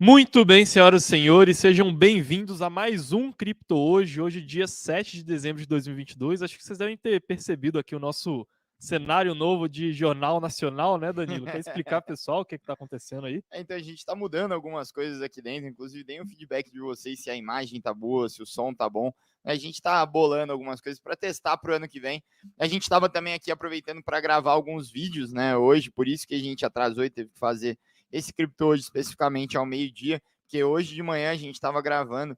Muito bem, senhoras e senhores, sejam bem-vindos a mais um Cripto Hoje. Hoje, dia 7 de dezembro de 2022. Acho que vocês devem ter percebido aqui o nosso cenário novo de Jornal Nacional, né, Danilo? Quer explicar, pessoal, o que está acontecendo aí? Então a gente está mudando algumas coisas aqui dentro, inclusive deem um feedback de vocês se a imagem tá boa, se o som tá bom. A gente está bolando algumas coisas para testar para o ano que vem. A gente estava também aqui aproveitando para gravar alguns vídeos, né, hoje, por isso que a gente atrasou e teve que fazer esse Cripto hoje especificamente ao meio-dia, porque hoje de manhã a gente estava gravando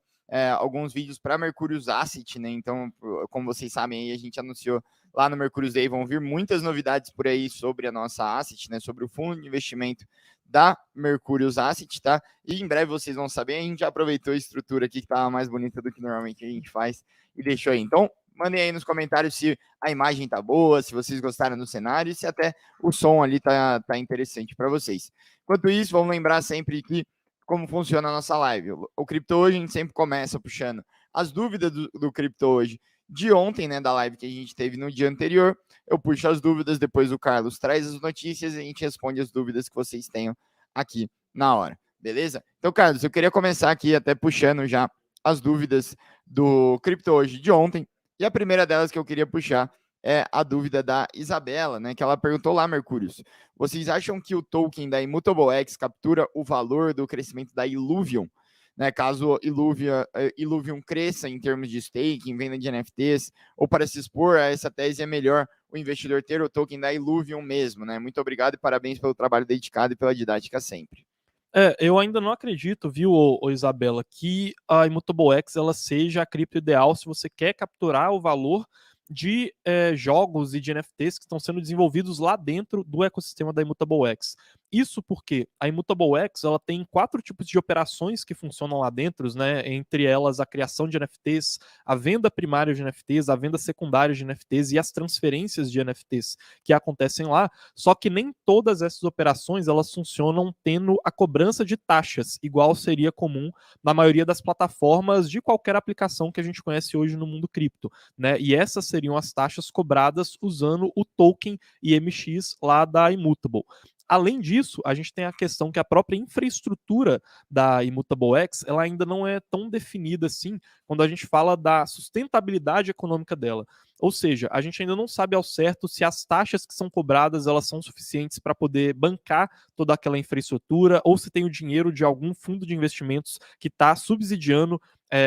alguns vídeos para Mercúrios Asset, né? Então, como vocês sabem, aí a gente anunciou lá no Mercúrios Day, vão vir muitas novidades por aí sobre a nossa asset, né? Sobre o fundo de investimento da Mercúrios Asset, tá? E em breve vocês vão saber. A gente já aproveitou a estrutura aqui que estava mais bonita do que normalmente a gente faz e deixou aí. Então, mandem aí nos comentários se a imagem tá boa, se vocês gostaram do cenário e se até o som ali tá interessante para vocês. Enquanto isso, vamos lembrar sempre que como funciona a nossa live. O Cripto Hoje a gente sempre começa puxando as dúvidas do Cripto Hoje de ontem, né, da live que a gente teve no dia anterior. Eu puxo as dúvidas, depois o Carlos traz as notícias e a gente responde as dúvidas que vocês tenham aqui na hora, beleza? Então, Carlos, eu queria começar aqui até puxando já as dúvidas do Cripto Hoje de ontem. E a primeira delas que eu queria puxar é a dúvida da Isabela, né? Que ela perguntou lá, Mercúrios. Vocês acham que o token da Immutable X captura o valor do crescimento da Illuvium? Né, caso Illuvium cresça em termos de staking, venda de NFTs, ou para se expor a essa tese, é melhor o investidor ter o token da Illuvium mesmo, né? Muito obrigado e parabéns pelo trabalho dedicado e pela didática sempre. Eu ainda não acredito, viu, Isabela, que a Immutable X ela seja a cripto ideal se você quer capturar o valor de jogos e de NFTs que estão sendo desenvolvidos lá dentro do ecossistema da Immutable X. Isso porque a Immutable X ela tem 4 tipos de operações que funcionam lá dentro, né? Entre elas a criação de NFTs, a venda primária de NFTs, a venda secundária de NFTs e as transferências de NFTs que acontecem lá. Só que nem todas essas operações elas funcionam tendo a cobrança de taxas, igual seria comum na maioria das plataformas de qualquer aplicação que a gente conhece hoje no mundo cripto, né? E essas seriam as taxas cobradas usando o token IMX lá da Immutable. Além disso, a gente tem a questão que a própria infraestrutura da Immutable X ela ainda não é tão definida assim quando a gente fala da sustentabilidade econômica dela. Ou seja, a gente ainda não sabe ao certo se as taxas que são cobradas elas são suficientes para poder bancar toda aquela infraestrutura ou se tem o dinheiro de algum fundo de investimentos que está subsidiando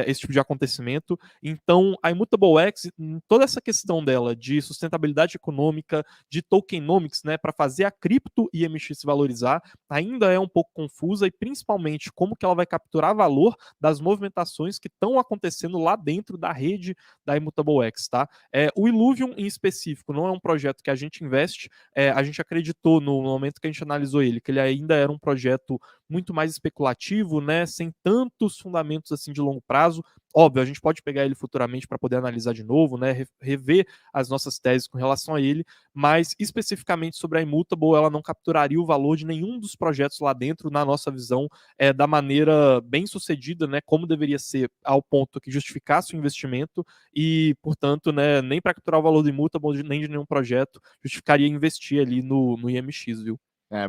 esse tipo de acontecimento. Então, a Immutable X, toda essa questão dela de sustentabilidade econômica, de tokenomics, né, para fazer a cripto IMX se valorizar, ainda é um pouco confusa e principalmente como que ela vai capturar valor das movimentações que estão acontecendo lá dentro da rede da Immutable X, tá? O Illuvium em específico não é um projeto que a gente investe, a gente acreditou no momento que a gente analisou ele, que ele ainda era um projeto muito mais especulativo, né, sem tantos fundamentos assim de longo prazo. Óbvio, a gente pode pegar ele futuramente para poder analisar de novo, né, rever as nossas teses com relação a ele, mas especificamente sobre a Immutable, ela não capturaria o valor de nenhum dos projetos lá dentro, na nossa visão, da maneira bem sucedida, né, como deveria ser, ao ponto que justificasse o investimento e, portanto, né, nem para capturar o valor do Immutable, nem de nenhum projeto, justificaria investir ali no IMX, viu?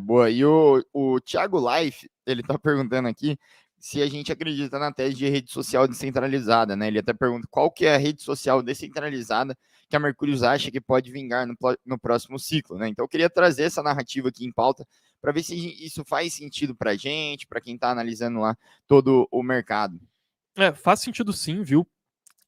Boa. E o Thiago Life, ele tá perguntando aqui se a gente acredita na tese de rede social descentralizada, né? Ele até pergunta qual que é a rede social descentralizada que a Mercúrios acha que pode vingar no próximo ciclo, né? Então eu queria trazer essa narrativa aqui em pauta para ver se isso faz sentido para a gente, para quem está analisando lá todo o mercado. Faz sentido sim, viu?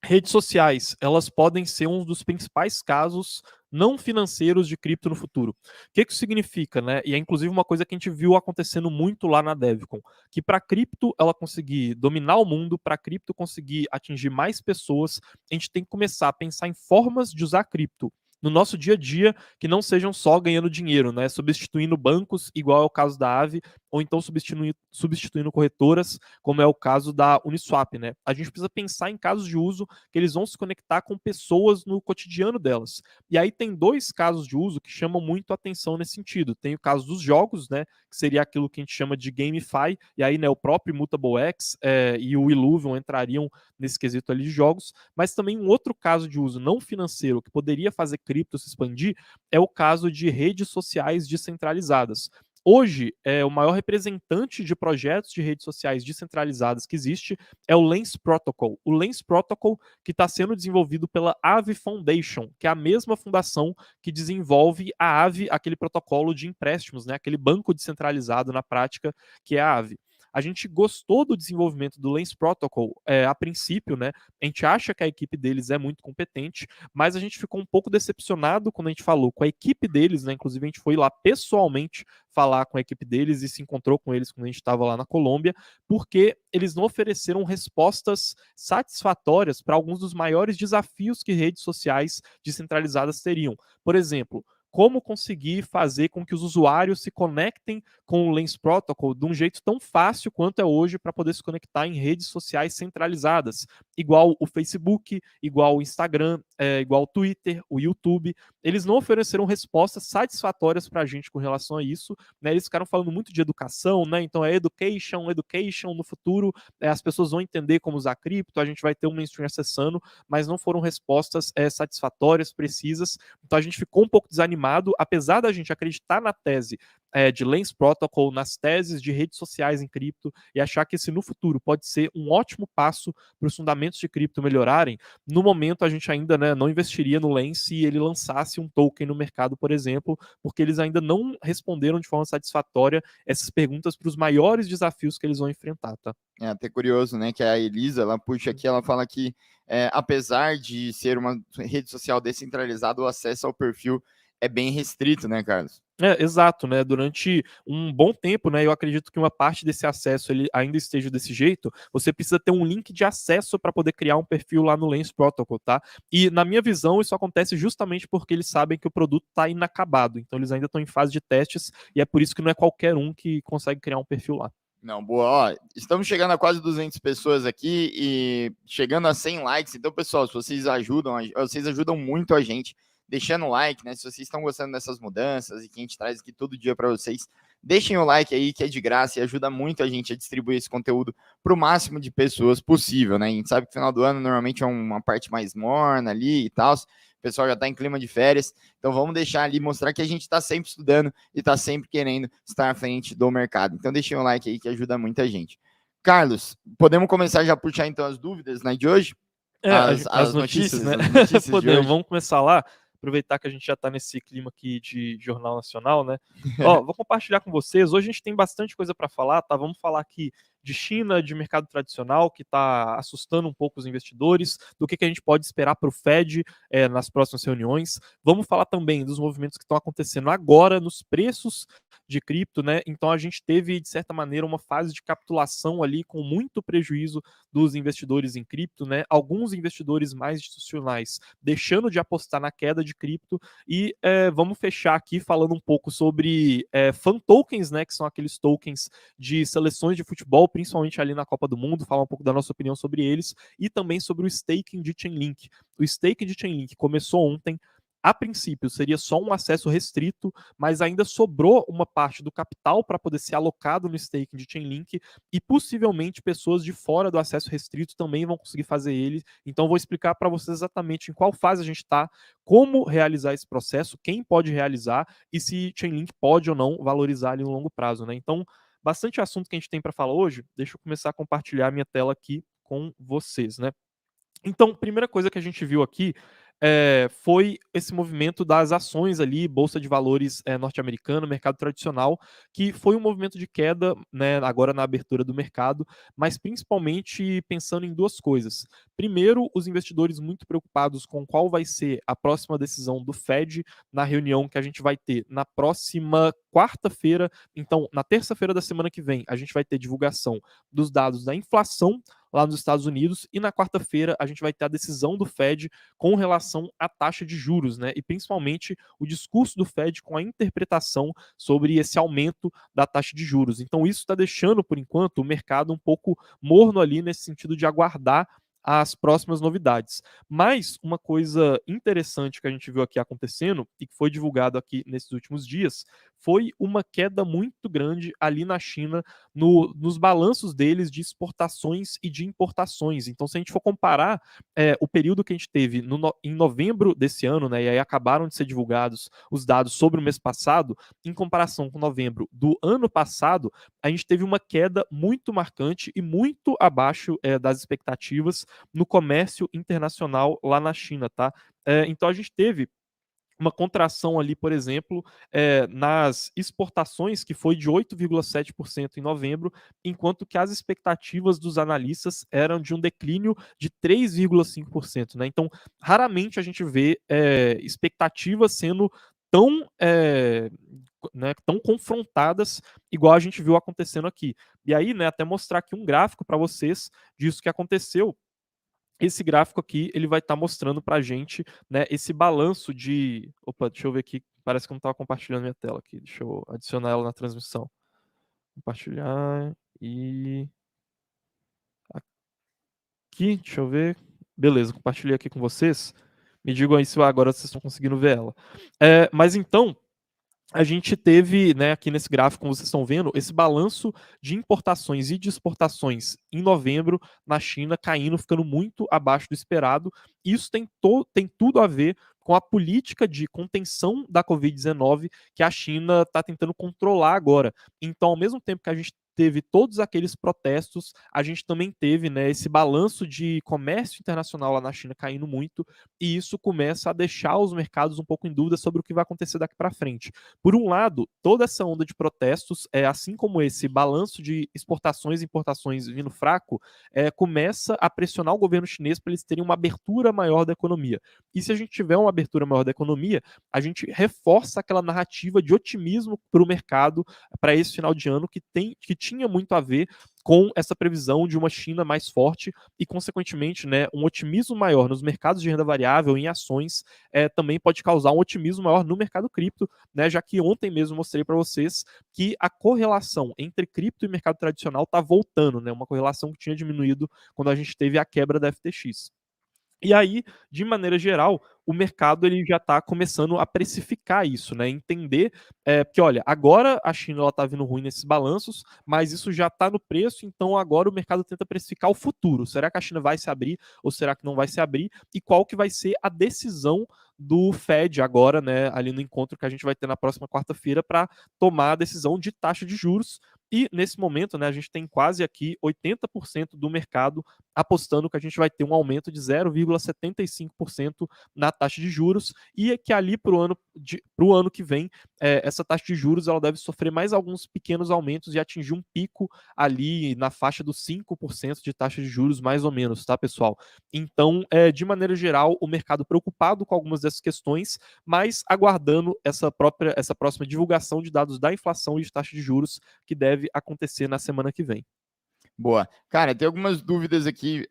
Redes sociais, elas podem ser um dos principais casos não financeiros de cripto no futuro. O que isso significa, né? E é inclusive uma coisa que a gente viu acontecendo muito lá na Devcon, que para cripto ela conseguir dominar o mundo, para cripto conseguir atingir mais pessoas, a gente tem que começar a pensar em formas de usar cripto no nosso dia a dia que não sejam só ganhando dinheiro, né? Substituindo bancos, igual é o caso da Aave, ou então substituindo corretoras, como é o caso da Uniswap, né? A gente precisa pensar em casos de uso que eles vão se conectar com pessoas no cotidiano delas. E aí tem 2 casos de uso que chamam muito a atenção nesse sentido. Tem o caso dos jogos, né? Que seria aquilo que a gente chama de GameFi, e aí, né, o próprio Immutable X e o Illuvium entrariam nesse quesito ali de jogos, mas também um outro caso de uso não financeiro que poderia fazer cripto se expandir é o caso de redes sociais descentralizadas. Hoje, o maior representante de projetos de redes sociais descentralizadas que existe é o Lens Protocol. O Lens Protocol que está sendo desenvolvido pela Aave Foundation, que é a mesma fundação que desenvolve a Aave, aquele protocolo de empréstimos, né, aquele banco descentralizado na prática que é a Aave. A gente gostou do desenvolvimento do Lens Protocol a princípio, né? A gente acha que a equipe deles é muito competente, mas a gente ficou um pouco decepcionado quando a gente falou com a equipe deles, né? Inclusive a gente foi lá pessoalmente falar com a equipe deles e se encontrou com eles quando a gente estava lá na Colômbia, porque eles não ofereceram respostas satisfatórias para alguns dos maiores desafios que redes sociais descentralizadas teriam. Por exemplo, como conseguir fazer com que os usuários se conectem com o Lens Protocol de um jeito tão fácil quanto é hoje para poder se conectar em redes sociais centralizadas, igual o Facebook, igual o Instagram, igual o Twitter, o YouTube. Eles não ofereceram respostas satisfatórias para a gente com relação a isso, né? Eles ficaram falando muito de educação, né? Então é education no futuro, as pessoas vão entender como usar cripto, a gente vai ter um mainstream acessando, mas não foram respostas satisfatórias, precisas. Então a gente ficou um pouco desanimado, apesar da gente acreditar na tese de Lens Protocol, nas teses de redes sociais em cripto e achar que esse no futuro pode ser um ótimo passo para os fundamentos de cripto melhorarem. No momento a gente ainda, né, não investiria no Lens se ele lançasse um token no mercado, por exemplo, porque eles ainda não responderam de forma satisfatória essas perguntas para os maiores desafios que eles vão enfrentar, tá? É até curioso, né, que a Elisa, ela puxa aqui, ela fala que apesar de ser uma rede social descentralizada, o acesso ao perfil é bem restrito, né, Carlos? Exato, né? Durante um bom tempo, né? Eu acredito que uma parte desse acesso ele ainda esteja desse jeito. Você precisa ter um link de acesso para poder criar um perfil lá no Lens Protocol, tá? E na minha visão, isso acontece justamente porque eles sabem que o produto está inacabado. Então eles ainda estão em fase de testes e é por isso que não é qualquer um que consegue criar um perfil lá. Não, boa. Ó, estamos chegando a quase 200 pessoas aqui e chegando a 100 likes. Então, pessoal, se vocês ajudam muito a gente deixando o like, né? Se vocês estão gostando dessas mudanças e que a gente traz aqui todo dia para vocês, deixem o like aí, que é de graça e ajuda muito a gente a distribuir esse conteúdo para o máximo de pessoas possível, né? A gente sabe que no final do ano normalmente é uma parte mais morna ali e tal. O pessoal já está em clima de férias, então vamos deixar ali, mostrar que a gente está sempre estudando e está sempre querendo estar à frente do mercado. Então deixem o like aí que ajuda muita gente. Carlos, podemos começar já a puxar então as dúvidas, né, de hoje? As notícias, né? As notícias Podemos, vamos começar lá. Aproveitar que a gente já está nesse clima aqui de Jornal Nacional, né? Ó, vou compartilhar com vocês. Hoje a gente tem bastante coisa para falar, tá? Vamos falar aqui de China, de mercado tradicional, que está assustando um pouco os investidores, do que a gente pode esperar para o Fed nas próximas reuniões. Vamos falar também dos movimentos que estão acontecendo agora nos preços de cripto, né? Então a gente teve, de certa maneira, uma fase de capitulação ali com muito prejuízo dos investidores em cripto, né? Alguns investidores mais institucionais deixando de apostar na queda de cripto e vamos fechar aqui falando um pouco sobre fan tokens, né? Que são aqueles tokens de seleções de futebol, principalmente ali na Copa do Mundo, falar um pouco da nossa opinião sobre eles e também sobre o staking de Chainlink. O staking de Chainlink começou ontem. A princípio, seria só um acesso restrito, mas ainda sobrou uma parte do capital para poder ser alocado no staking de Chainlink e possivelmente pessoas de fora do acesso restrito também vão conseguir fazer ele. Então, vou explicar para vocês exatamente em qual fase a gente está, como realizar esse processo, quem pode realizar e se Chainlink pode ou não valorizar ali no longo prazo, né? Então, bastante assunto que a gente tem para falar hoje. Deixa eu começar a compartilhar minha tela aqui com vocês, né? Então, primeira coisa que a gente viu aqui foi esse movimento das ações ali, Bolsa de Valores norte-americana, mercado tradicional, que foi um movimento de queda, né, agora na abertura do mercado, mas principalmente pensando em duas coisas. Primeiro, os investidores muito preocupados com qual vai ser a próxima decisão do Fed na reunião que a gente vai ter na próxima quarta-feira. Então, na terça-feira da semana que vem, a gente vai ter divulgação dos dados da inflação lá nos Estados Unidos, e na quarta-feira a gente vai ter a decisão do Fed com relação à taxa de juros, né? E principalmente o discurso do Fed com a interpretação sobre esse aumento da taxa de juros. Então, isso está deixando, por enquanto, o mercado um pouco morno ali nesse sentido de aguardar as próximas novidades. Mas uma coisa interessante que a gente viu aqui acontecendo e que foi divulgado aqui nesses últimos dias foi uma queda muito grande ali na China nos balanços deles de exportações e de importações. Então, se a gente for comparar o período que a gente teve em novembro desse ano, né, e aí acabaram de ser divulgados os dados sobre o mês passado, em comparação com novembro do ano passado, a gente teve uma queda muito marcante e muito abaixo das expectativas no comércio internacional lá na China, tá? Então a gente teve uma contração ali, por exemplo, nas exportações, que foi de 8,7% em novembro, enquanto que as expectativas dos analistas eram de um declínio de 3,5%. Né? Então, raramente a gente vê expectativas sendo tão, né, tão confrontadas igual a gente viu acontecendo aqui. E aí, né, até mostrar aqui um gráfico para vocês disso que aconteceu. Esse gráfico aqui, ele vai estar mostrando para a gente, né, esse balanço de... Opa, deixa eu ver aqui, parece que eu não estava compartilhando minha tela aqui, deixa eu adicionar ela na transmissão. Compartilhar e... Aqui, deixa eu ver. Beleza, compartilhei aqui com vocês. Me digam aí se agora vocês estão conseguindo ver ela. Mas então, a gente teve, né, aqui nesse gráfico, como vocês estão vendo, esse balanço de importações e de exportações em novembro na China caindo, ficando muito abaixo do esperado. Isso tem tudo a ver com a política de contenção da Covid-19 que a China está tentando controlar agora. Então, ao mesmo tempo que a gente teve todos aqueles protestos, a gente também teve, né, esse balanço de comércio internacional lá na China caindo muito, e isso começa a deixar os mercados um pouco em dúvida sobre o que vai acontecer daqui para frente. Por um lado, toda essa onda de protestos, assim como esse balanço de exportações e importações vindo fraco, começa a pressionar o governo chinês para eles terem uma abertura maior da economia. E se a gente tiver uma abertura maior da economia, a gente reforça aquela narrativa de otimismo para o mercado para esse final de ano que tinha muito a ver com essa previsão de uma China mais forte e, consequentemente, né, um otimismo maior nos mercados de renda variável, em ações, também pode causar um otimismo maior no mercado cripto, né, já que ontem mesmo mostrei para vocês que a correlação entre cripto e mercado tradicional está voltando, né, uma correlação que tinha diminuído quando a gente teve a quebra da FTX. E aí, de maneira geral, o mercado ele já está começando a precificar isso, né? Entender porque, olha, agora a China está vindo ruim nesses balanços, mas isso já está no preço, então agora o mercado tenta precificar o futuro. Será que a China vai se abrir ou será que não vai se abrir? E qual que vai ser a decisão do Fed agora, né? Ali no encontro que a gente vai ter na próxima quarta-feira para tomar a decisão de taxa de juros. E nesse momento, né, a gente tem quase aqui 80% do mercado apostando que a gente vai ter um aumento de 0,75% na taxa de juros e que ali para o ano que vem, essa taxa de juros ela deve sofrer mais alguns pequenos aumentos e atingir um pico ali na faixa dos 5% de taxa de juros, mais ou menos, tá, pessoal? Então, de maneira geral, o mercado preocupado com algumas dessas questões, mas aguardando essa próxima divulgação de dados da inflação e de taxa de juros que deve acontecer na semana que vem. Boa. Cara, tem algumas dúvidas aqui,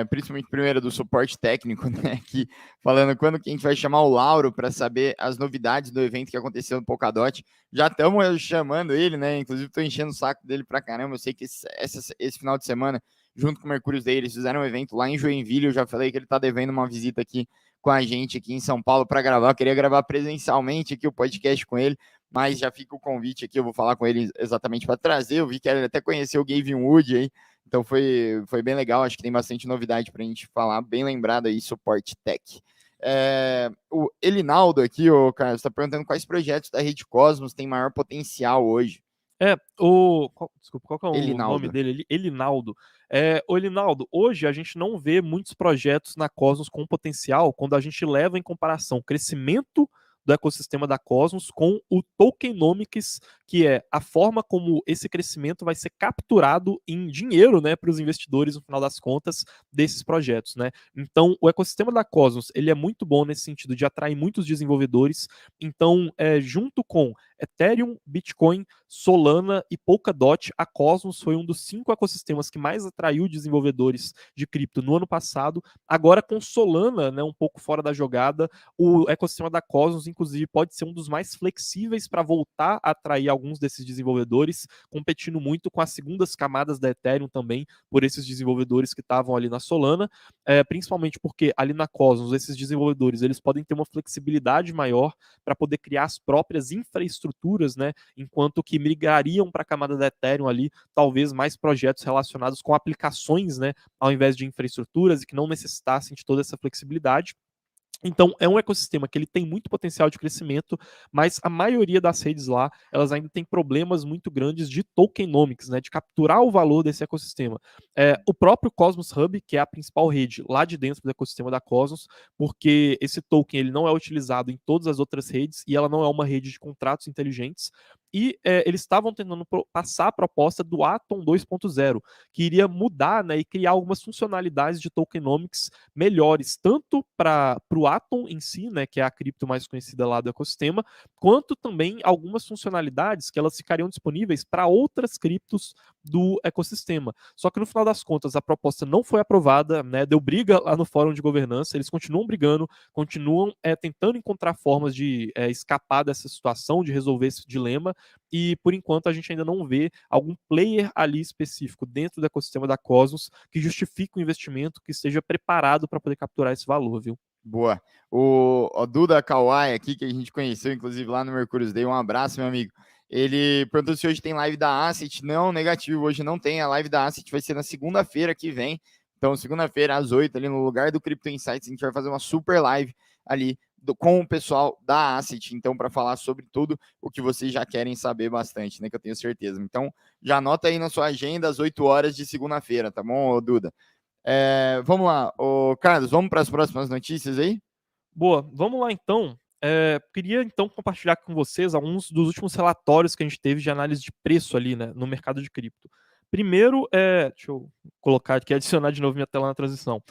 principalmente primeiro do suporte técnico, né? Aqui, falando quando que a gente vai chamar o Lauro para saber as novidades do evento que aconteceu no Polkadot. Já estamos chamando ele, né? Inclusive, estou enchendo o saco dele pra caramba. Eu sei que esse final de semana, junto com o Mercúrio Day, eles fizeram um evento lá em Joinville. Eu já falei que ele está devendo uma visita aqui com a gente aqui em São Paulo para gravar. Eu queria gravar presencialmente aqui o podcast com ele, mas já fica o convite aqui, eu vou falar com ele exatamente para trazer. Eu vi que ele até conheceu o Gavin Wood aí, então foi bem legal. Acho que tem bastante novidade para a gente falar. Bem lembrado aí, suporte tech. O Elinaldo aqui, cara, está perguntando quais projetos da Rede Cosmos tem maior potencial hoje. Desculpa, qual que é o Elinaldo. nome dele? Elinaldo. O Elinaldo, hoje a gente não vê muitos projetos na Cosmos com potencial quando a gente leva em comparação o crescimento do ecossistema da Cosmos com o tokenomics, que é a forma como esse crescimento vai ser capturado em dinheiro, né, para os investidores no final das contas desses projetos, né? Então, o ecossistema da Cosmos, ele é muito bom nesse sentido de atrair muitos desenvolvedores. Então, junto com Ethereum, Bitcoin, Solana e Polkadot, a Cosmos foi um dos 5 ecossistemas que mais atraiu desenvolvedores de cripto no ano passado. Agora, com Solana, né, um pouco fora da jogada, o ecossistema da Cosmos, inclusive, pode ser um dos mais flexíveis para voltar a atrair alguns desses desenvolvedores, competindo muito com as segundas camadas da Ethereum também, por esses desenvolvedores que estavam ali na Solana, principalmente porque ali na Cosmos, esses desenvolvedores eles podem ter uma flexibilidade maior para poder criar as próprias infraestruturas infraestruturas, né, enquanto que migrariam para a camada da Ethereum ali, talvez mais projetos relacionados com aplicações, né, ao invés de infraestruturas e que não necessitassem de toda essa flexibilidade. Então, é um ecossistema que ele tem muito potencial de crescimento, mas a maioria das redes lá, elas ainda têm problemas muito grandes de tokenomics, né, de capturar o valor desse ecossistema. O próprio Cosmos Hub, que é a principal rede lá de dentro do ecossistema da Cosmos, porque esse token ele não é utilizado em todas as outras redes e ela não é uma rede de contratos inteligentes. E eles estavam tentando passar a proposta do Atom 2.0, que iria mudar, né, e criar algumas funcionalidades de tokenomics melhores, tanto para o Atom em si, né, que é a cripto mais conhecida lá do ecossistema, quanto também algumas funcionalidades que elas ficariam disponíveis para outras criptos do ecossistema. Só que no final das contas a proposta não foi aprovada, né, deu briga lá no fórum de governança, eles continuam brigando, continuam tentando encontrar formas de escapar dessa situação, de resolver esse dilema, e por enquanto a gente ainda não vê algum player ali específico dentro do ecossistema da Cosmos que justifique o investimento, que esteja preparado para poder capturar esse valor, viu? Boa. O Duda Kawai aqui, que a gente conheceu, inclusive, lá no Mercúrios Day. Um abraço, meu amigo. Ele perguntou se hoje tem live da Asset. Não, negativo. Hoje não tem. A live da Asset vai ser na segunda-feira que vem. Então, segunda-feira, às 8, ali no lugar do Crypto Insights, a gente vai fazer uma super live ali com o pessoal da Asset, então, para falar sobre tudo o que vocês já querem saber bastante, né? Que eu tenho certeza. Então, já anota aí na sua agenda às 8 horas de segunda-feira, tá bom, Duda? Vamos lá, Carlos, vamos para as próximas notícias aí? Boa, vamos lá então. Queria então compartilhar com vocês alguns dos últimos relatórios que a gente teve de análise de preço ali, né, no mercado de cripto. Primeiro, deixa eu colocar aqui, adicionar de novo minha tela na transição.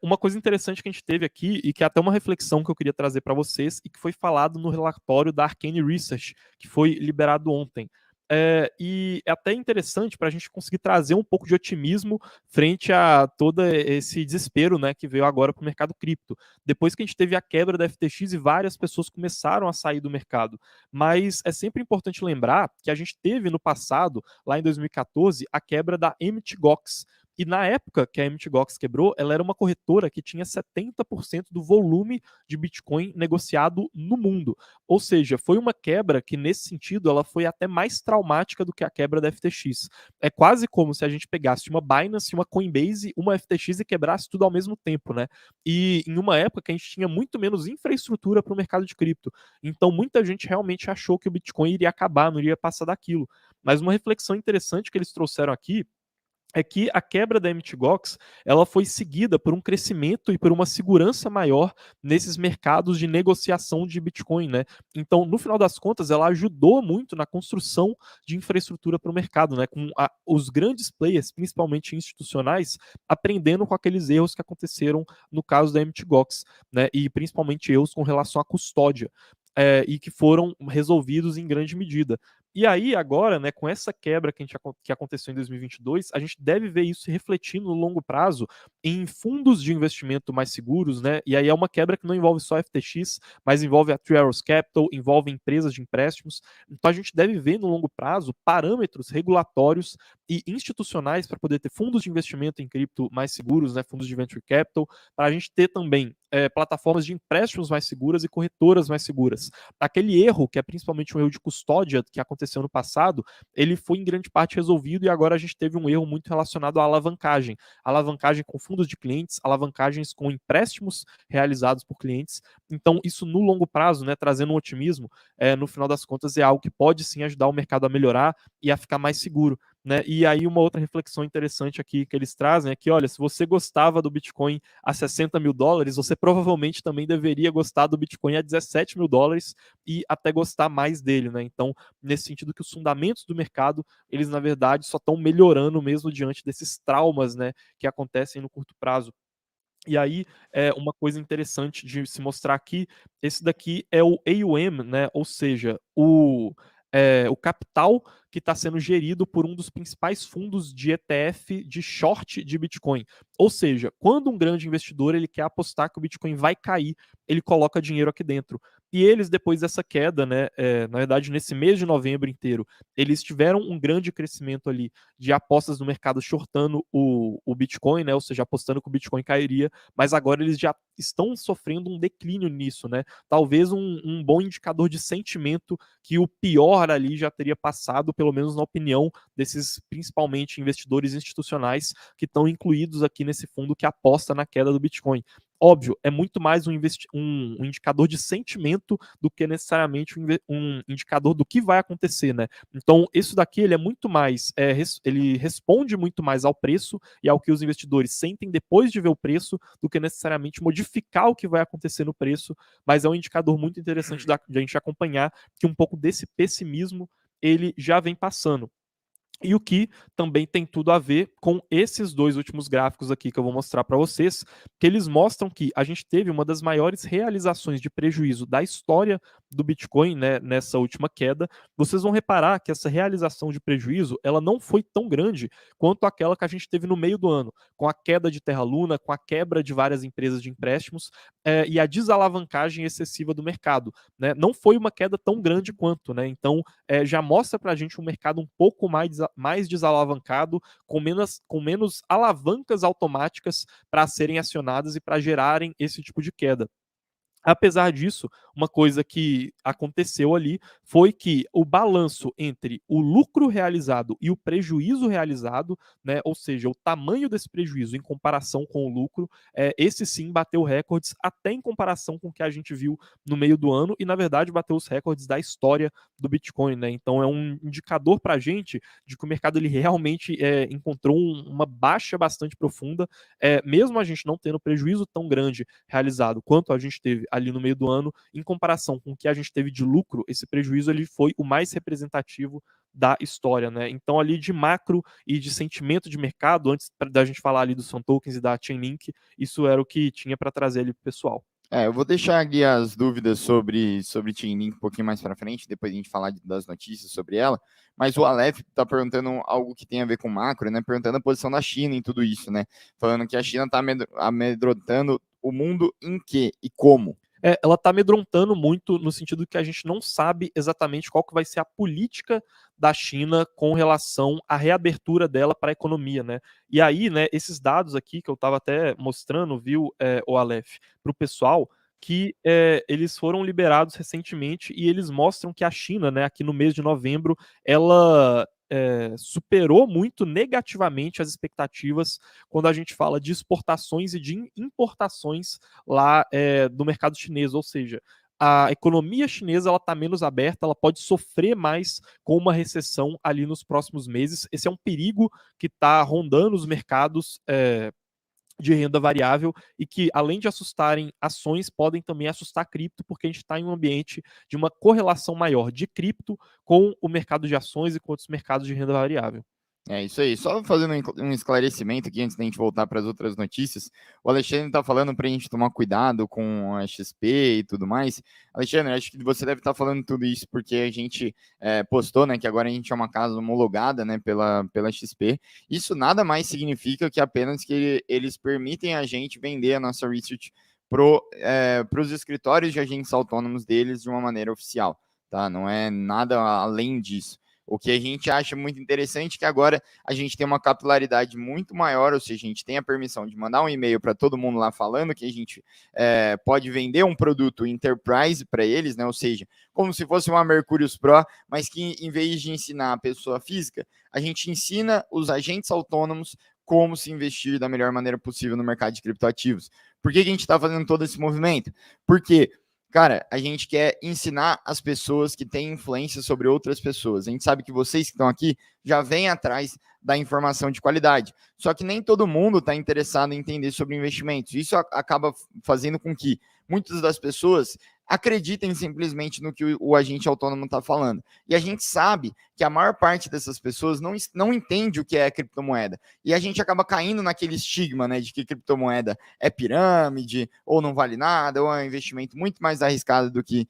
Uma coisa interessante que a gente teve aqui, e que é até uma reflexão que eu queria trazer para vocês, e que foi falado no relatório da Arcane Research, que foi liberado ontem. E é até interessante para a gente conseguir trazer um pouco de otimismo frente a todo esse desespero, né, que veio agora para o mercado cripto. Depois que a gente teve a quebra da FTX e várias pessoas começaram a sair do mercado. Mas é sempre importante lembrar que a gente teve no passado, lá em 2014, a quebra da Mt. Gox. E na época que a Mt. Gox quebrou, ela era uma corretora que tinha 70% do volume de Bitcoin negociado no mundo. Ou seja, foi uma quebra que, nesse sentido, ela foi até mais traumática do que a quebra da FTX. É quase como se a gente pegasse uma Binance, uma Coinbase, uma FTX e quebrasse tudo ao mesmo tempo, né? E em uma época que a gente tinha muito menos infraestrutura para o mercado de cripto. Então, muita gente realmente achou que o Bitcoin iria acabar, não iria passar daquilo. Mas uma reflexão interessante que eles trouxeram aqui é que a quebra da Mt. Gox ela foi seguida por um crescimento e por uma segurança maior nesses mercados de negociação de Bitcoin, né? Então, no final das contas, ela ajudou muito na construção de infraestrutura para o mercado, né? Com os grandes players, principalmente institucionais, aprendendo com aqueles erros que aconteceram no caso da Mt. Gox, né? E principalmente erros com relação à custódia. E que foram resolvidos em grande medida. E aí, agora, né, com essa quebra que aconteceu em 2022, a gente deve ver isso se refletindo no longo prazo em fundos de investimento mais seguros, né? E aí é uma quebra que não envolve só a FTX, mas envolve a Three Arrows Capital, envolve empresas de empréstimos. Então a gente deve ver no longo prazo parâmetros regulatórios e institucionais para poder ter fundos de investimento em cripto mais seguros, né? Fundos de venture capital, para a gente ter também plataformas de empréstimos mais seguras e corretoras mais seguras. Aquele erro, que é principalmente um erro de custódia que aconteceu no passado, ele foi em grande parte resolvido e agora a gente teve um erro muito relacionado à alavancagem. Alavancagem com fundos de clientes, alavancagens com empréstimos realizados por clientes. Então, isso no longo prazo, né, trazendo um otimismo, no final das contas, é algo que pode sim ajudar o mercado a melhorar e a ficar mais seguro. Né? E aí uma outra reflexão interessante aqui que eles trazem é que, olha, se você gostava do Bitcoin a 60 mil dólares, você provavelmente também deveria gostar do Bitcoin a 17 mil dólares e até gostar mais dele, né? Então, nesse sentido que os fundamentos do mercado, eles na verdade só estão melhorando mesmo diante desses traumas, né, que acontecem no curto prazo. E aí, uma coisa interessante de se mostrar aqui, esse daqui é o AUM, né? Ou seja, o capital que está sendo gerido por um dos principais fundos de ETF de short de Bitcoin. Ou seja, quando um grande investidor ele quer apostar que o Bitcoin vai cair, ele coloca dinheiro aqui dentro. E eles, depois dessa queda, né, na verdade, nesse mês de novembro inteiro, eles tiveram um grande crescimento ali de apostas no mercado shortando o Bitcoin, né, ou seja, apostando que o Bitcoin cairia, mas agora eles já estão sofrendo um declínio nisso, né? Talvez um bom indicador de sentimento que o pior ali já teria passado, pelo menos na opinião desses, principalmente, investidores institucionais que estão incluídos aqui nesse fundo que aposta na queda do Bitcoin. Óbvio, é muito mais um indicador de sentimento do que necessariamente um indicador do que vai acontecer, né? Então, isso daqui ele é muito mais, ele responde muito mais ao preço e ao que os investidores sentem depois de ver o preço do que necessariamente modificar o que vai acontecer no preço, mas é um indicador muito interessante de a gente acompanhar que um pouco desse pessimismo ele já vem passando. E o que também tem tudo a ver com esses dois últimos gráficos aqui que eu vou mostrar para vocês, que eles mostram que a gente teve uma das maiores realizações de prejuízo da história do Bitcoin, né, nessa última queda. Vocês vão reparar que essa realização de prejuízo ela não foi tão grande quanto aquela que a gente teve no meio do ano, com a queda de Terra Luna, com a quebra de várias empresas de empréstimos e a desalavancagem excessiva do mercado. Né? Não foi uma queda tão grande quanto, né? Então já mostra para a gente um mercado um pouco mais desalavancado, com menos alavancas automáticas para serem acionadas e para gerarem esse tipo de queda. Apesar disso, uma coisa que aconteceu ali foi que o balanço entre o lucro realizado e o prejuízo realizado, né, ou seja, o tamanho desse prejuízo em comparação com o lucro, esse sim bateu recordes até em comparação com o que a gente viu no meio do ano e, na verdade, bateu os recordes da história do Bitcoin. Né? Então, é um indicador para a gente de que o mercado ele realmente encontrou uma baixa bastante profunda, mesmo a gente não tendo prejuízo tão grande realizado quanto a gente teve ali no meio do ano, em comparação com o que a gente teve de lucro, esse prejuízo ele foi o mais representativo da história, né? Então ali de macro e de sentimento de mercado, antes da gente falar ali dos fan tokens e da Chainlink, isso era o que tinha para trazer ali pro pessoal. Eu vou deixar aqui as dúvidas sobre Chainlink um pouquinho mais para frente, depois a gente falar das notícias sobre ela, mas o Aleph está perguntando algo que tem a ver com macro, né? Perguntando a posição da China em tudo isso, né? Falando que a China está amedrontando o mundo em quê e como? Ela está amedrontando muito no sentido que a gente não sabe exatamente qual que vai ser a política da China com relação à reabertura dela para a economia, né? E aí, né, esses dados aqui que eu estava até mostrando, viu, o Aleph, para o pessoal, que eles foram liberados recentemente e eles mostram que a China, né, aqui no mês de novembro, ela superou muito negativamente as expectativas quando a gente fala de exportações e de importações lá do mercado chinês, ou seja, a economia chinesa ela está menos aberta, ela pode sofrer mais com uma recessão ali nos próximos meses. Esse é um perigo que está rondando os mercados de renda variável e que, além de assustarem ações, podem também assustar cripto, porque a gente está em um ambiente de uma correlação maior de cripto com o mercado de ações e com outros mercados de renda variável. É isso aí. Só fazendo um esclarecimento aqui antes da gente voltar para as outras notícias. O Alexandre está falando para a gente tomar cuidado com a XP e tudo mais. Alexandre, acho que você deve estar falando tudo isso porque a gente postou, né, que agora a gente é uma casa homologada, né, pela XP. Isso nada mais significa que apenas que eles permitem a gente vender a nossa research para os escritórios de agentes autônomos deles de uma maneira oficial, tá? Não é nada além disso. O que a gente acha muito interessante é que agora a gente tem uma capilaridade muito maior, ou seja, a gente tem a permissão de mandar um e-mail para todo mundo lá falando que a gente pode vender um produto enterprise para eles, né? Ou seja, como se fosse uma Mercurius Pro, mas que em vez de ensinar a pessoa física, a gente ensina os agentes autônomos como se investir da melhor maneira possível no mercado de criptoativos. Por que a gente está fazendo todo esse movimento? Porque cara, a gente quer ensinar as pessoas que têm influência sobre outras pessoas. A gente sabe que vocês que estão aqui já vêm atrás da informação de qualidade. Só que nem todo mundo está interessado em entender sobre investimentos. Isso acaba fazendo com que muitas das pessoas acreditem simplesmente no que o agente autônomo está falando. E a gente sabe que a maior parte dessas pessoas não entende o que é criptomoeda. E a gente acaba caindo naquele estigma, né, de que criptomoeda é pirâmide, ou não vale nada, ou é um investimento muito mais arriscado do que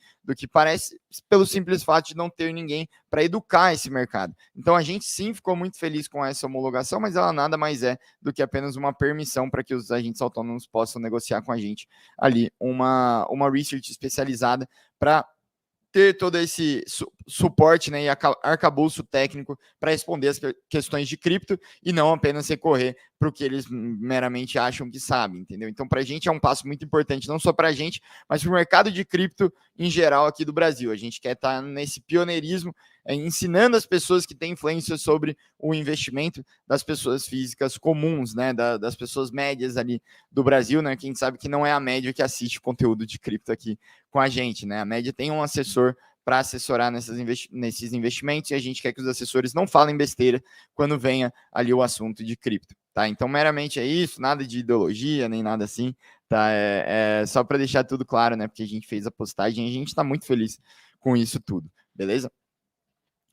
parece, pelo simples fato de não ter ninguém para educar esse mercado. Então a gente sim ficou muito feliz com essa homologação, mas ela nada mais é do que apenas uma permissão para que os agentes autônomos possam negociar com a gente ali uma research especializada para ter todo esse suporte, né, e arcabouço técnico para responder as questões de cripto e não apenas recorrer para o que eles meramente acham que sabem, entendeu? Então, para a gente é um passo muito importante, não só para a gente, mas para o mercado de cripto em geral aqui do Brasil. A gente quer estar nesse pioneirismo, ensinando as pessoas que têm influência sobre o investimento das pessoas físicas comuns, né, das pessoas médias ali do Brasil, né? Quem sabe que não é a média que assiste conteúdo de cripto aqui com a gente, né? A média tem um assessor para assessorar nesses investimentos e a gente quer que os assessores não falem besteira quando venha ali o assunto de cripto, tá? Então, meramente é isso, nada de ideologia, nem nada assim, tá? É só para deixar tudo claro, né? Porque a gente fez a postagem e a gente está muito feliz com isso tudo, beleza?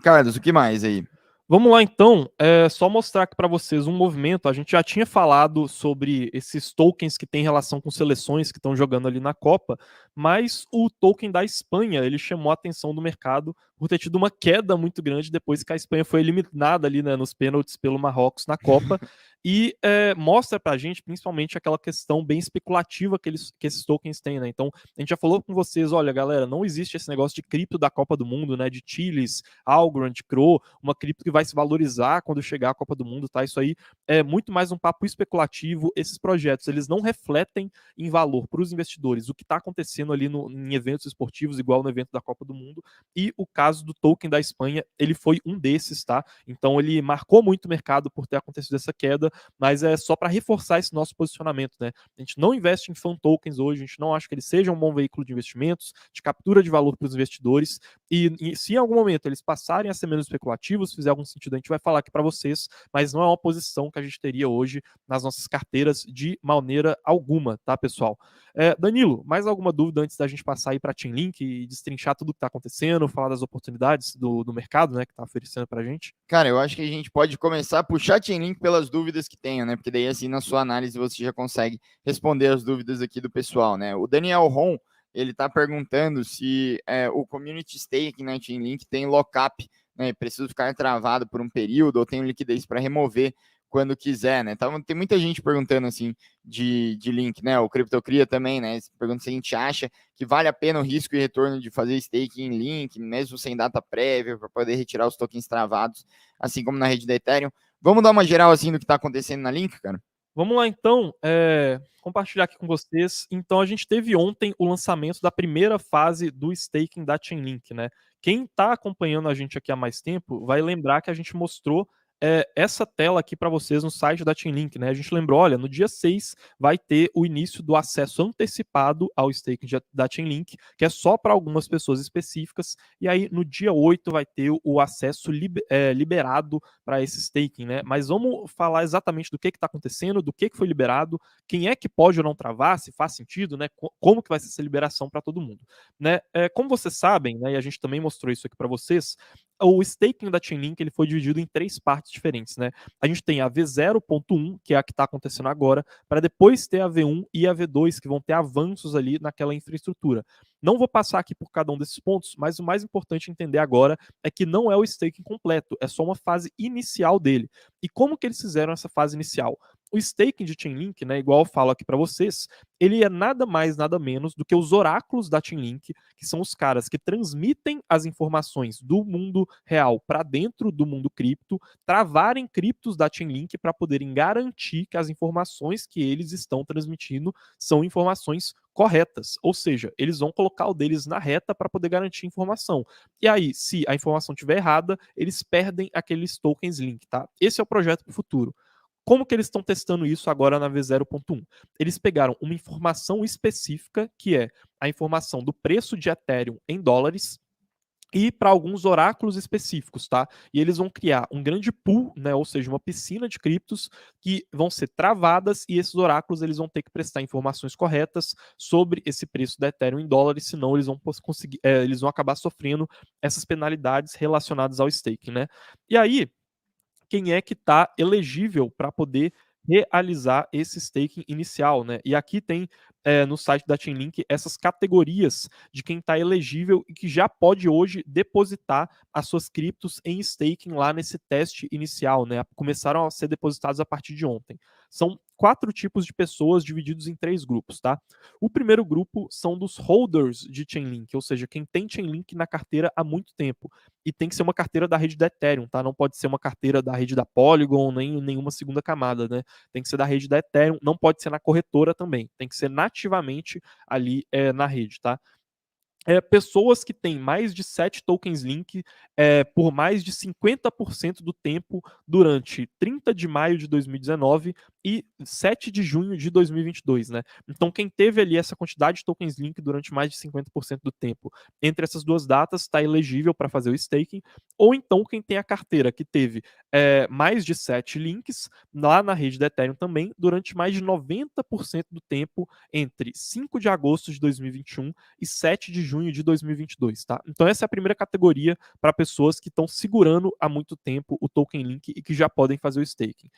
Carlos, o que mais aí? Vamos lá então, só mostrar aqui para vocês um movimento. A gente já tinha falado sobre esses tokens que têm relação com seleções que estão jogando ali na Copa, mas o token da Espanha, ele chamou a atenção do mercado por ter tido uma queda muito grande depois que a Espanha foi eliminada ali, né, nos pênaltis pelo Marrocos na Copa, e mostra para a gente principalmente aquela questão bem especulativa que esses tokens têm, né? Então, a gente já falou com vocês, olha galera, não existe esse negócio de cripto da Copa do Mundo, né, de Chiles, Algorand, Crow, uma cripto que vai se valorizar quando chegar a Copa do Mundo, tá? Isso aí é muito mais um papo especulativo. Esses projetos, eles não refletem em valor para os investidores o que está acontecendo ali em eventos esportivos, igual no evento da Copa do Mundo. E o caso do token da Espanha, ele foi um desses, tá? Então ele marcou muito o mercado por ter acontecido essa queda, mas é só para reforçar esse nosso posicionamento, né? A gente não investe em fan tokens hoje, a gente não acha que eles sejam um bom veículo de investimentos, de captura de valor para os investidores, e se em algum momento eles passarem a ser menos especulativos, fizer algum sentido, a gente vai falar aqui para vocês, mas não é uma posição que a gente teria hoje nas nossas carteiras de maneira alguma, tá, pessoal? Danilo, mais alguma dúvida antes da gente passar aí para a Chainlink e destrinchar tudo o que está acontecendo, falar das oportunidades do mercado, né, que está oferecendo para a gente? Cara, eu acho que a gente pode começar a puxar a Chainlink pelas dúvidas que tenha, né? Porque daí, assim, na sua análise, você já consegue responder as dúvidas aqui do pessoal, né? O Daniel Ron, ele tá perguntando se o Community Stake na Chainlink tem lockup, né? Precisa ficar travado por um período ou tem liquidez para remover quando quiser, né? Então, tem muita gente perguntando, assim, de link, né? O CryptoCria também, né? Pergunta se a gente acha que vale a pena o risco e retorno de fazer stake em link, mesmo sem data prévia, para poder retirar os tokens travados, assim como na rede da Ethereum. Vamos dar uma geral, assim, do que está acontecendo na Link, cara? Vamos lá então, compartilhar aqui com vocês. Então a gente teve ontem o lançamento da primeira fase do staking da Chainlink, né? Quem está acompanhando a gente aqui há mais tempo vai lembrar que a gente mostrou essa tela aqui para vocês no site da Chainlink, né? A gente lembrou, olha, no dia 6 vai ter o início do acesso antecipado ao staking da Chainlink, que é só para algumas pessoas específicas, e aí no dia 8 vai ter o acesso liberado para esse staking, né? Mas vamos falar exatamente do que está acontecendo, do que foi liberado, quem é que pode ou não travar, se faz sentido, né? Como que vai ser essa liberação para todo mundo, né? Como vocês sabem, né? E a gente também mostrou isso aqui para vocês, o staking da Chainlink ele foi dividido em 3 partes diferentes, né? A gente tem a V0.1, que é a que está acontecendo agora, para depois ter a V1 e a V2, que vão ter avanços ali naquela infraestrutura. Não vou passar aqui por cada um desses pontos, mas o mais importante entender agora é que não é o staking completo, é só uma fase inicial dele. E como que eles fizeram essa fase inicial? O staking de Chainlink, né, igual eu falo aqui para vocês, ele é nada mais, nada menos do que os oráculos da Chainlink, que são os caras que transmitem as informações do mundo real para dentro do mundo cripto, travarem criptos da Chainlink para poderem garantir que as informações que eles estão transmitindo são informações corretas, ou seja, eles vão colocar o deles na reta para poder garantir informação. E aí, se a informação estiver errada, eles perdem aqueles tokens link, tá? Esse é o projeto para o futuro. Como que eles estão testando isso agora na V0.1? Eles pegaram uma informação específica, que é a informação do preço de Ethereum em dólares, e para alguns oráculos específicos, tá? E eles vão criar um grande pool, né, ou seja, uma piscina de criptos que vão ser travadas e esses oráculos eles vão ter que prestar informações corretas sobre esse preço da Ethereum em dólares, senão eles vão conseguir, eles vão acabar sofrendo essas penalidades relacionadas ao staking, né? E aí, quem é que está elegível para poder realizar esse staking inicial, né? E aqui tem no site da Chainlink essas categorias de quem está elegível e que já pode hoje depositar as suas criptos em staking lá nesse teste inicial, né? Começaram a ser depositados a partir de ontem. São 4 tipos de pessoas divididos em 3 grupos, tá? O primeiro grupo são dos holders de Chainlink, ou seja, quem tem Chainlink na carteira há muito tempo. E tem que ser uma carteira da rede da Ethereum, tá? Não pode ser uma carteira da rede da Polygon, nem nenhuma segunda camada, né? Tem que ser da rede da Ethereum, não pode ser na corretora também. Tem que ser nativamente ali na rede, tá? Pessoas que têm mais de 7 tokens Link por mais de 50% do tempo durante 30 de maio de 2019 e 7 de junho de 2022, né? Então, quem teve ali essa quantidade de tokens Link durante mais de 50% do tempo entre essas duas datas está elegível para fazer o staking, ou então quem tem a carteira que teve mais de 7 links lá na rede da Ethereum também durante mais de 90% do tempo entre 5 de agosto de 2021 e 7 de junho de 2022, tá? Então essa é a primeira categoria para pessoas que estão segurando há muito tempo o token link e que já podem fazer o staking.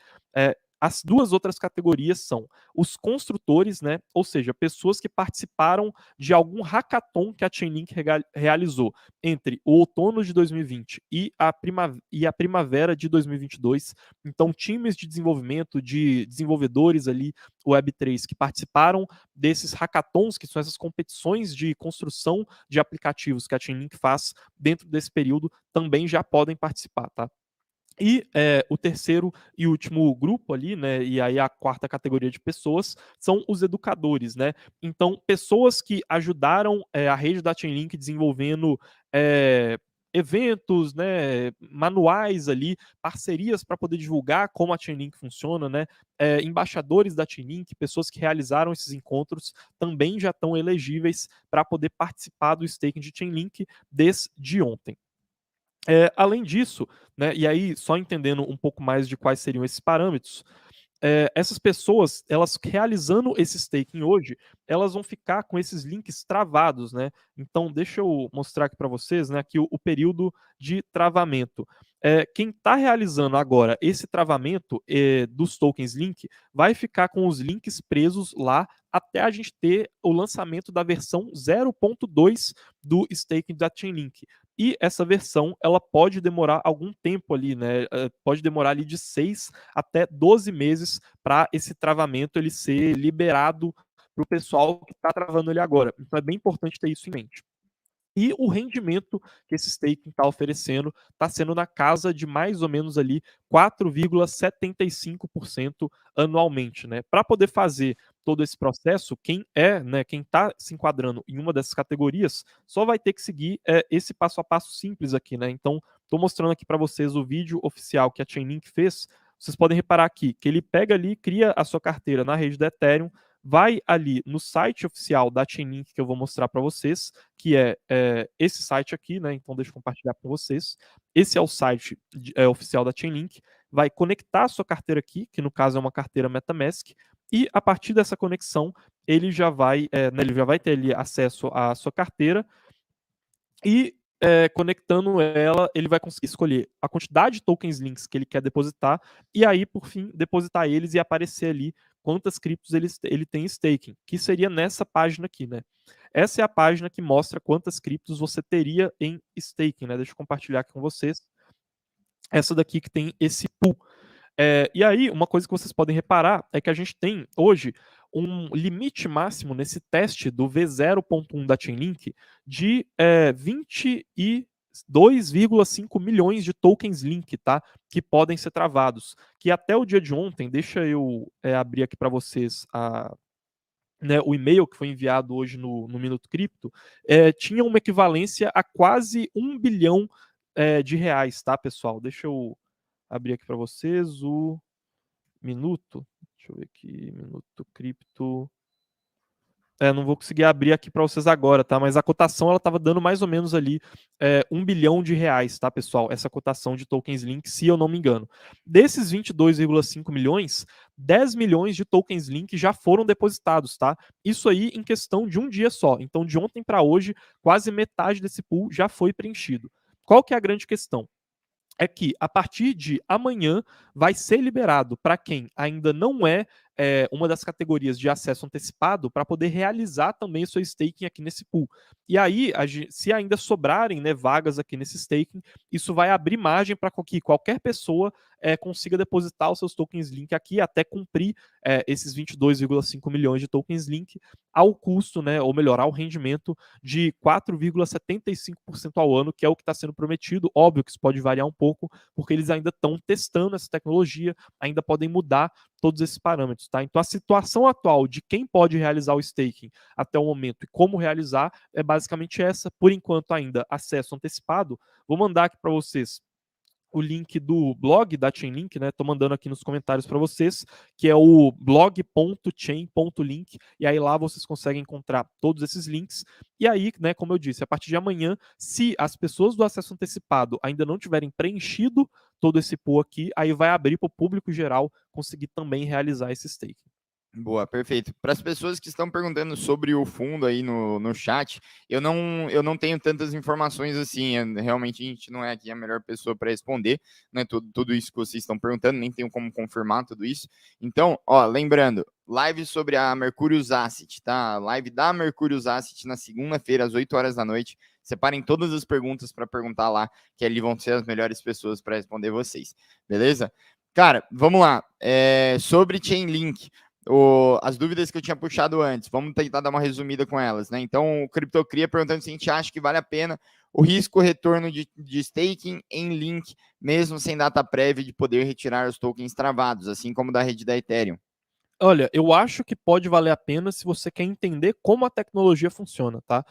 As duas outras categorias são os construtores, né? Ou seja, pessoas que participaram de algum hackathon que a Chainlink realizou entre o outono de 2020 e a primavera de 2022. Então, times de desenvolvimento, de desenvolvedores ali, Web3, que participaram desses hackathons, que são essas competições de construção de aplicativos que a Chainlink faz dentro desse período, também já podem participar, tá? E o terceiro e último grupo ali, né, e aí a quarta categoria de pessoas, são os educadores, né? Então, pessoas que ajudaram a rede da Chainlink desenvolvendo eventos, né, manuais ali, parcerias para poder divulgar como a Chainlink funciona, né? Embaixadores da Chainlink, pessoas que realizaram esses encontros, também já estão elegíveis para poder participar do staking de Chainlink desde ontem. Além disso, né, e aí só entendendo um pouco mais de quais seriam esses parâmetros, essas pessoas, elas realizando esse staking hoje, elas vão ficar com esses links travados, né? Então, deixa eu mostrar aqui para vocês, né, aqui o período de travamento. Quem está realizando agora esse travamento dos tokens link vai ficar com os links presos lá até a gente ter o lançamento da versão 0.2 do staking da Chainlink. E essa versão, ela pode demorar algum tempo ali, né? Pode demorar ali de 6 até 12 meses para esse travamento ele ser liberado para o pessoal que está travando ele agora. Então é bem importante ter isso em mente. E o rendimento que esse staking está oferecendo está sendo na casa de mais ou menos ali 4,75% anualmente, né? Para poder fazer todo esse processo, quem está se enquadrando em uma dessas categorias, só vai ter que seguir esse passo a passo simples aqui, né? Então, estou mostrando aqui para vocês o vídeo oficial que a Chainlink fez. Vocês podem reparar aqui que ele pega ali, cria a sua carteira na rede da Ethereum, vai ali no site oficial da Chainlink que eu vou mostrar para vocês, que é esse site aqui, né? Então deixa eu compartilhar com vocês. Esse é o site oficial da Chainlink. Vai conectar a sua carteira aqui, que no caso é uma carteira MetaMask, e a partir dessa conexão ele já vai ter ali acesso à sua carteira e conectando ela, ele vai conseguir escolher a quantidade de tokens links que ele quer depositar e aí, por fim, depositar eles e aparecer ali quantas criptos ele tem em staking, que seria nessa página aqui, né? Essa é a página que mostra quantas criptos você teria em staking, né? Deixa eu compartilhar aqui com vocês. Essa daqui que tem esse pool. E aí, uma coisa que vocês podem reparar é que a gente tem hoje um limite máximo nesse teste do V0.1 da Chainlink de 22,5 milhões de tokens Link, tá? Que podem ser travados. Que até o dia de ontem, deixa eu abrir aqui para vocês né, o e-mail que foi enviado hoje no Minuto Cripto, tinha uma equivalência a quase 1 bilhão de reais, tá, pessoal? Deixa eu abrir aqui para vocês o Minuto. Deixa eu ver aqui, Minuto Cripto. Não vou conseguir abrir aqui para vocês agora, tá? Mas a cotação ela estava dando mais ou menos ali R$ 1 bilhão, tá, pessoal? Essa cotação de tokens Link, se eu não me engano. Desses 22,5 milhões, 10 milhões de tokens Link já foram depositados, tá? Isso aí em questão de um dia só. Então, de ontem para hoje, quase metade desse pool já foi preenchido. Qual que é a grande questão? É que a partir de amanhã vai ser liberado para quem ainda não uma das categorias de acesso antecipado para poder realizar também o seu staking aqui nesse pool. E aí, se ainda sobrarem, né, vagas aqui nesse staking, isso vai abrir margem para que qualquer pessoa consiga depositar os seus tokens Link aqui até cumprir esses 22,5 milhões de tokens Link ao custo, né, ou melhor, ao rendimento de 4,75% ao ano, que é o que está sendo prometido. Óbvio que isso pode variar um pouco, porque eles ainda estão testando essa tecnologia, ainda podem mudar todos esses parâmetros, tá? Então a situação atual de quem pode realizar o staking até o momento e como realizar é basicamente essa. Por enquanto ainda acesso antecipado. Vou mandar aqui para vocês o link do blog da Chainlink, né? Tô mandando aqui nos comentários para vocês, que é o blog.chain.link, e aí lá vocês conseguem encontrar todos esses links. E aí, né, como eu disse, a partir de amanhã, se as pessoas do acesso antecipado ainda não tiverem preenchido todo esse pool aqui, aí vai abrir para o público geral conseguir também realizar esse staking. Boa, perfeito. Para as pessoas que estão perguntando sobre o fundo aí no chat, eu não tenho tantas informações assim. Realmente a gente não é aqui a melhor pessoa para responder, né? Tudo isso que vocês estão perguntando, nem tenho como confirmar tudo isso. Então, ó, lembrando, live sobre a Mercurius Asset, tá? Live da Mercurius Asset na segunda-feira, às 8 horas da noite. Separem todas as perguntas para perguntar lá, que ali vão ser as melhores pessoas para responder vocês, beleza? Cara, vamos lá. Sobre Chainlink. As dúvidas que eu tinha puxado antes, vamos tentar dar uma resumida com elas, né? Então, o CryptoCria perguntando se a gente acha que vale a pena o risco-retorno de staking em Link, mesmo sem data prévia de poder retirar os tokens travados, assim como da rede da Ethereum. Olha, eu acho que pode valer a pena se você quer entender como a tecnologia funciona, tá?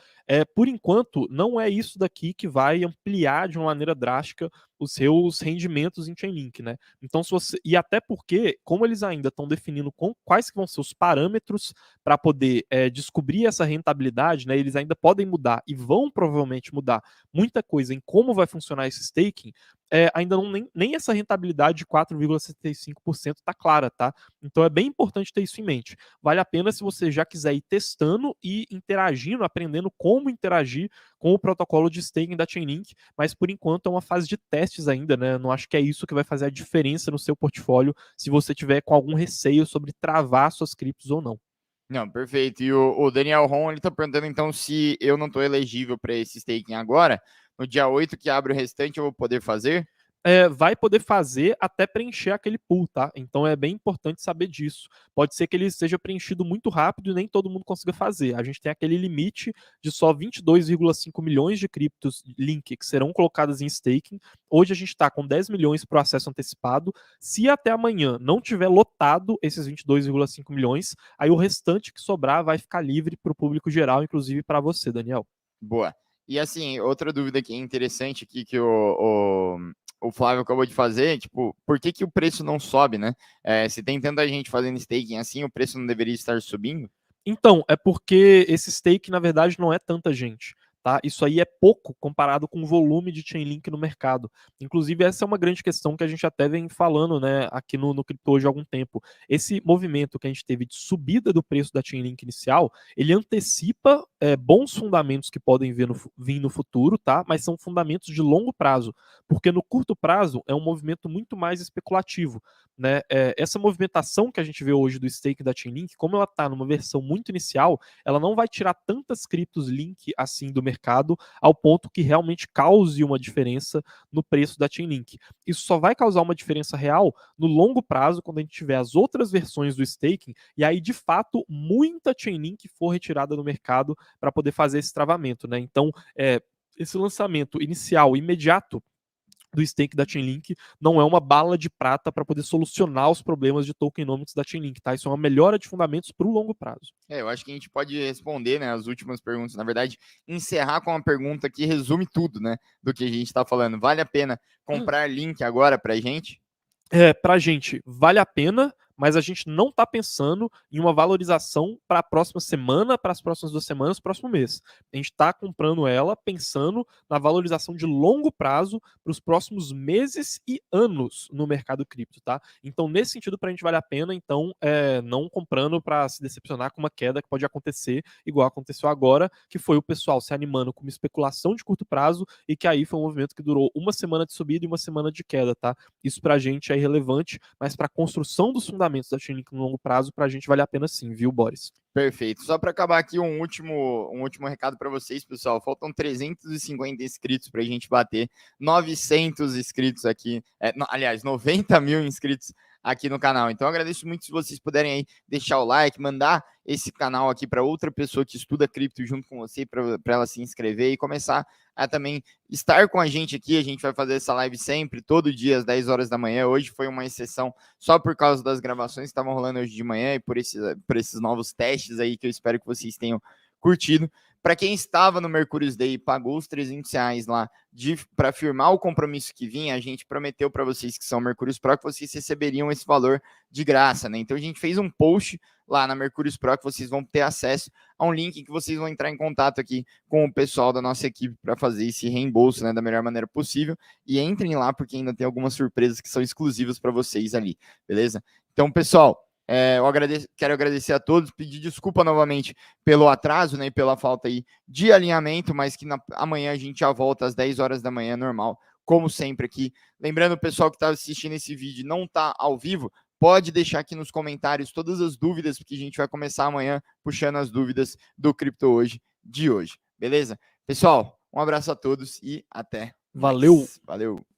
Por enquanto, não é isso daqui que vai ampliar de uma maneira drástica os seus rendimentos em Chainlink, né? Então, se você e até porque, como eles ainda estão definindo quais que vão ser os parâmetros para poder descobrir essa rentabilidade, né? Eles ainda podem mudar e vão provavelmente mudar muita coisa em como vai funcionar esse staking. Ainda não nem essa rentabilidade de 4,75% está clara, tá? Então é bem importante ter isso em mente. Vale a pena se você já quiser ir testando e interagindo, aprendendo como interagir com o protocolo de staking da Chainlink, mas por enquanto é uma fase de testes ainda, né? Não acho que é isso que vai fazer a diferença no seu portfólio se você tiver com algum receio sobre travar suas criptos ou não. Não, perfeito. E o Daniel Ron, ele tá perguntando então se eu não estou elegível para esse staking agora, no dia 8 que abre o restante eu vou poder fazer? Vai poder fazer até preencher aquele pool, tá? Então é bem importante saber disso. Pode ser que ele seja preenchido muito rápido e nem todo mundo consiga fazer. A gente tem aquele limite de só 22,5 milhões de criptos Link que serão colocadas em staking. Hoje a gente está com 10 milhões para o acesso antecipado. Se até amanhã não tiver lotado esses 22,5 milhões, aí o restante que sobrar vai ficar livre para o público geral, inclusive para você, Daniel. Boa. E assim, outra dúvida que é interessante aqui que o Flávio acabou de fazer, tipo, por que o preço não sobe, né? Se tem tanta gente fazendo staking assim, o preço não deveria estar subindo? Então, é porque esse stake, na verdade, não é tanta gente. Tá? Isso aí é pouco comparado com o volume de Chainlink no mercado. Inclusive, essa é uma grande questão que a gente até vem falando, né, aqui no Crypto hoje há algum tempo. Esse movimento que a gente teve de subida do preço da Chainlink inicial, ele antecipa bons fundamentos que podem vir no futuro, tá? Mas são fundamentos de longo prazo, porque no curto prazo é um movimento muito mais especulativo. Né? Essa movimentação que a gente vê hoje do stake da Chainlink, como ela está numa versão muito inicial, ela não vai tirar tantas criptos Link assim do mercado ao ponto que realmente cause uma diferença no preço da Chainlink. Isso só vai causar uma diferença real no longo prazo, quando a gente tiver as outras versões do staking, e aí de fato muita Chainlink for retirada do mercado para poder fazer esse travamento. Né? Então, esse lançamento inicial, imediato, do stake da Chainlink não é uma bala de prata para poder solucionar os problemas de tokenomics da Chainlink, tá? Isso é uma melhora de fundamentos para o longo prazo. Eu acho que a gente pode responder, né, as últimas perguntas, na verdade, encerrar com uma pergunta que resume tudo, né, do que a gente está falando. Vale a pena comprar Link agora para a gente? Pra gente, vale a pena, mas a gente não está pensando em uma valorização para a próxima semana, para as próximas 2 semanas, próximo mês. A gente está comprando ela pensando na valorização de longo prazo para os próximos meses e anos no mercado cripto, tá? Então, nesse sentido, para a gente vale a pena, então, não comprando para se decepcionar com uma queda que pode acontecer, igual aconteceu agora, que foi o pessoal se animando com uma especulação de curto prazo e que aí foi um movimento que durou uma semana de subida e uma semana de queda, tá? Isso pra gente é irrelevante, mas para a construção dos fundamentos da Chainlink no longo prazo, pra gente vale a pena sim, viu, Boris? Perfeito. Só para acabar aqui um último recado para vocês, pessoal. Faltam 350 inscritos para a gente bater 900 inscritos aqui. Aliás, 90 mil inscritos aqui no canal. Então, agradeço muito se vocês puderem aí deixar o like, mandar esse canal aqui para outra pessoa que estuda cripto junto com você, para ela se inscrever e começar a também estar com a gente aqui. A gente vai fazer essa live sempre, todo dia, às 10 horas da manhã. Hoje foi uma exceção só por causa das gravações que estavam rolando hoje de manhã e por esses novos testes aí que eu espero que vocês tenham curtido. Para quem estava no Mercúrios Day e pagou os R$300 lá para firmar o compromisso que vinha, a gente prometeu para vocês que são Mercúrios Pro que vocês receberiam esse valor de graça, né? Então a gente fez um post lá na Mercúrios Pro que vocês vão ter acesso a um link que vocês vão entrar em contato aqui com o pessoal da nossa equipe para fazer esse reembolso, né, da melhor maneira possível. E entrem lá porque ainda tem algumas surpresas que são exclusivas para vocês ali, beleza? Então, pessoal, quero agradecer a todos, pedir desculpa novamente pelo atraso, né, e pela falta aí de alinhamento, mas que amanhã a gente já volta às 10 horas da manhã, normal, como sempre aqui. Lembrando, o pessoal que está assistindo esse vídeo não está ao vivo, pode deixar aqui nos comentários todas as dúvidas, porque a gente vai começar amanhã puxando as dúvidas do Cripto Hoje de hoje, beleza? Pessoal, um abraço a todos e até mais. Valeu! Valeu!